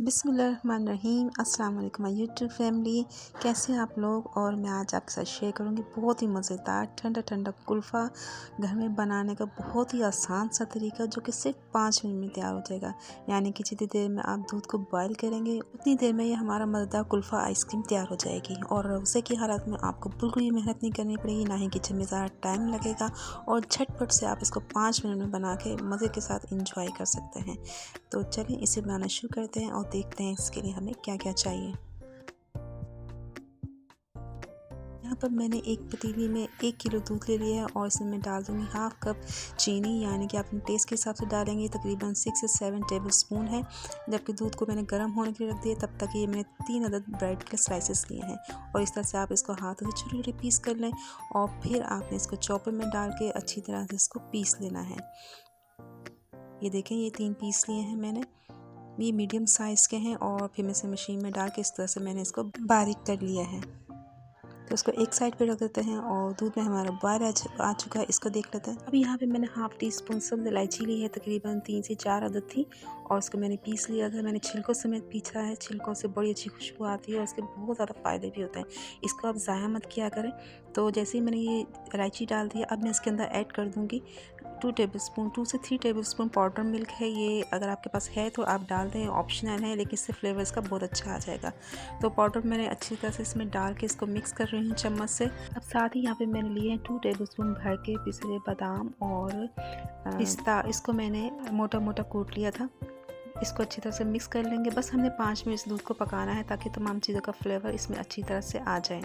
बिस्मिल्लाहिर्रहमानिर्रहीम। अस्सलाम वालेकुम माय यूट्यूब फैमिली, कैसे हैं आप लोग। और मैं आज आपके साथ शेयर करूंगी बहुत ही मज़ेदार ठंडा ठंडा कुल्फ़ा घर में बनाने का बहुत ही आसान सा तरीका, जो कि सिर्फ 5 मिनट में तैयार हो जाएगा। यानी कि जितनी देर में आप दूध को बॉयल करेंगे उतनी देर में ये हमारा मज़ेदार कुल्फ़ा आइसक्रीम तैयार हो जाएगी। और रोज़े की हालत में आपको बिल्कुल भी मेहनत नहीं करनी पड़ेगी, ना ही किचन में ज़्यादा टाइम लगेगा, और झटपट से आप इसको 5 मिनट में बना के मज़े के साथ इंजॉय कर सकते हैं। तो चलिए इसे बनाना शुरू करते हैं और देखते हैं इसके लिए हमें क्या क्या चाहिए। यहाँ पर मैंने एक पतीली में 1 किलो दूध ले लिया है और इसमें मैं डाल दूँगी हाफ़ कप चीनी, यानी कि आप अपने टेस्ट के हिसाब से डालेंगे। तकरीबन 6 से 7 टेबल स्पून है। जबकि दूध को मैंने गर्म होने के लिए रख दिया, तब तक ये मैंने 3 अदद ब्रेड के स्लाइसेस लिए हैं। और इस तरह से आप इसको हाथों से छोटे-छोटे पीस कर लें और फिर आपने इसको चॉपर में डाल के अच्छी तरह से इसको पीस लेना है। ये देखें, ये 3 पीस लिए हैं मैंने, ये मीडियम साइज़ के हैं। और फिर मैं इसे मशीन में डाल के इस तरह से मैंने इसको बारीक कर लिया है। तो इसको एक साइड पे रख देते हैं। और दूध में हमारा बॉयल आ चुका है, इसको देख लेते हैं। अब यहाँ पे मैंने हाफ़ टी स्पून सब्ज़ इलायची ली है, तकरीबन 3 से 4 अदद थी, और इसको मैंने पीस लिया था। मैंने छिलकों समेत पीसा है। छिलकों से बड़ी अच्छी खुशबू आती है और इसके बहुत ज़्यादा फ़ायदे भी होते हैं। इसको आप ज़ाया मत किया करें। तो जैसे ही मैंने ये इलायची डाल दिया, अब मैं इसके अंदर ऐड कर दूँगी 2 से 3 टेबलस्पून पाउडर मिल्क है। ये अगर आपके पास है तो आप डाल दें, ऑप्शनल है, लेकिन इससे फ्लेवर इसका बहुत अच्छा आ जाएगा। तो पाउडर मैंने अच्छी तरह से इसमें डाल के इसको मिक्स कर रही हूँ चम्मच से। अब साथ ही यहाँ पे मैंने लिए हैं 2 टेबलस्पून भर के पिसे हुए बादाम और पिस्ता। इसको मैंने मोटा मोटा कूट लिया था। इसको अच्छी तरह से मिक्स कर लेंगे। बस हमने 5 मिनट इस दूध को पकाना है, ताकि तमाम चीज़ों का फ्लेवर इसमें अच्छी तरह से आ जाए।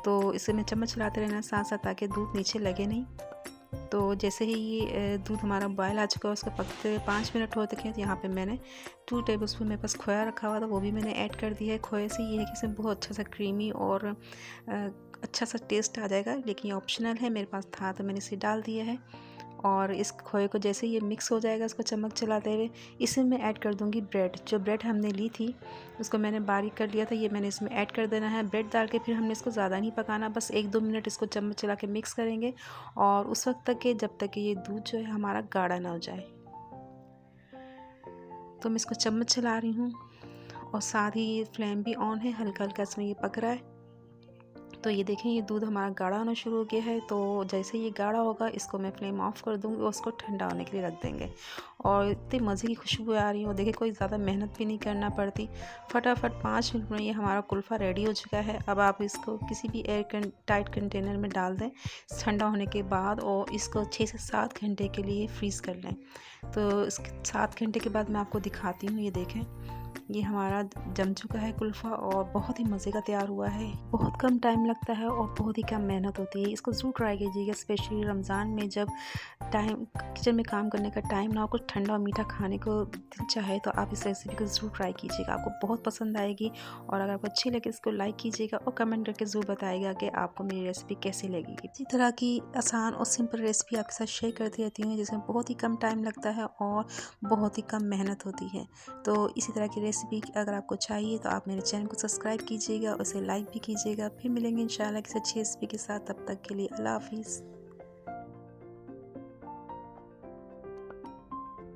तो इसे मैं चम्मच चलाते रहना साथ साथ, ताकि दूध नीचे लगे नहीं। तो जैसे ही ये दूध हमारा बॉयल आ चुका है, उसको पकते हुए 5 मिनट हो चुके हैं, तो यहाँ पे मैंने 2 टेबलस्पून मेरे पास खोया रखा हुआ था, वो भी मैंने ऐड कर दिया है। खोए से ये है कि इसमें बहुत अच्छा सा क्रीमी और अच्छा सा टेस्ट आ जाएगा, लेकिन ये ऑप्शनल है। मेरे पास था तो मैंने इसे डाल दिया है। और इस खोए को जैसे ये मिक्स हो जाएगा, इसको चम्मच चलाते हुए इसमें मैं ऐड कर दूंगी ब्रेड। जो ब्रेड हमने ली थी उसको मैंने बारीक कर लिया था, ये मैंने इसमें ऐड कर देना है। ब्रेड डाल के फिर हमने इसको ज़्यादा नहीं पकाना, बस 1-2 मिनट इसको चम्मच चला के मिक्स करेंगे, और उस वक्त तक के जब तक कि ये दूध जो है हमारा गाढ़ा ना हो जाए। तो मैं इसको चम्मच चला रही हूँ, और साथ ही ये फ्लेम भी ऑन है, हल्का हल्का इसमें ये पक रहा है। तो ये देखें, ये दूध हमारा गाढ़ा होना शुरू हो गया है। तो जैसे ये गाढ़ा होगा, इसको मैं फ्लेम ऑफ कर दूँगी और उसको ठंडा होने के लिए रख देंगे। और इतनी मज़े की खुशबू आ रही है, और देखिए कोई ज़्यादा मेहनत भी नहीं करना पड़ती। फटाफट 5 मिनट में ये हमारा कुल्फ़ा रेडी हो चुका है। अब आप इसको किसी भी टाइट कंटेनर में डाल दें ठंडा होने के बाद, और इसको 6 से 7 घंटे के लिए फ्रीज़ कर लें। तो इसके 7 घंटे के बाद मैं आपको दिखाती हूँ। ये देखें, ये हमारा जम चुका है कुल्फ़ा, और बहुत ही मज़े का तैयार हुआ है। बहुत कम टाइम लगता है और बहुत ही कम मेहनत होती है। इसको ज़रूर ट्राई कीजिएगा, स्पेशली रमज़ान में जब किचन में काम करने का टाइम ना हो, कुछ ठंडा और मीठा खाने को दिल चाहे, तो आप इस रेसिपी को ज़रूर ट्राई कीजिएगा, आपको बहुत पसंद आएगी। और अगर आपको अच्छी लगे, इसको लाइक कीजिएगा और कमेंट करके ज़रूर बताइएगा कि आपको मेरी रेसिपी कैसी लगेगी। इसी तरह की आसान और सिंपल रेसिपी आपके साथ शेयर करती रहती हूँ, जिसमें बहुत ही कम टाइम लगता है और बहुत ही कम मेहनत होती है। तो इसी तरह की रेसिपी अगर आपको चाहिए तो आप मेरे चैनल को सब्सक्राइब कीजिएगा और उसे लाइक भी कीजिएगा। फिर मिलेंगे इंशाल्लाह किसी अच्छी रेसिपी के साथ। तब तक के लिए अल्लाह हाफिज़।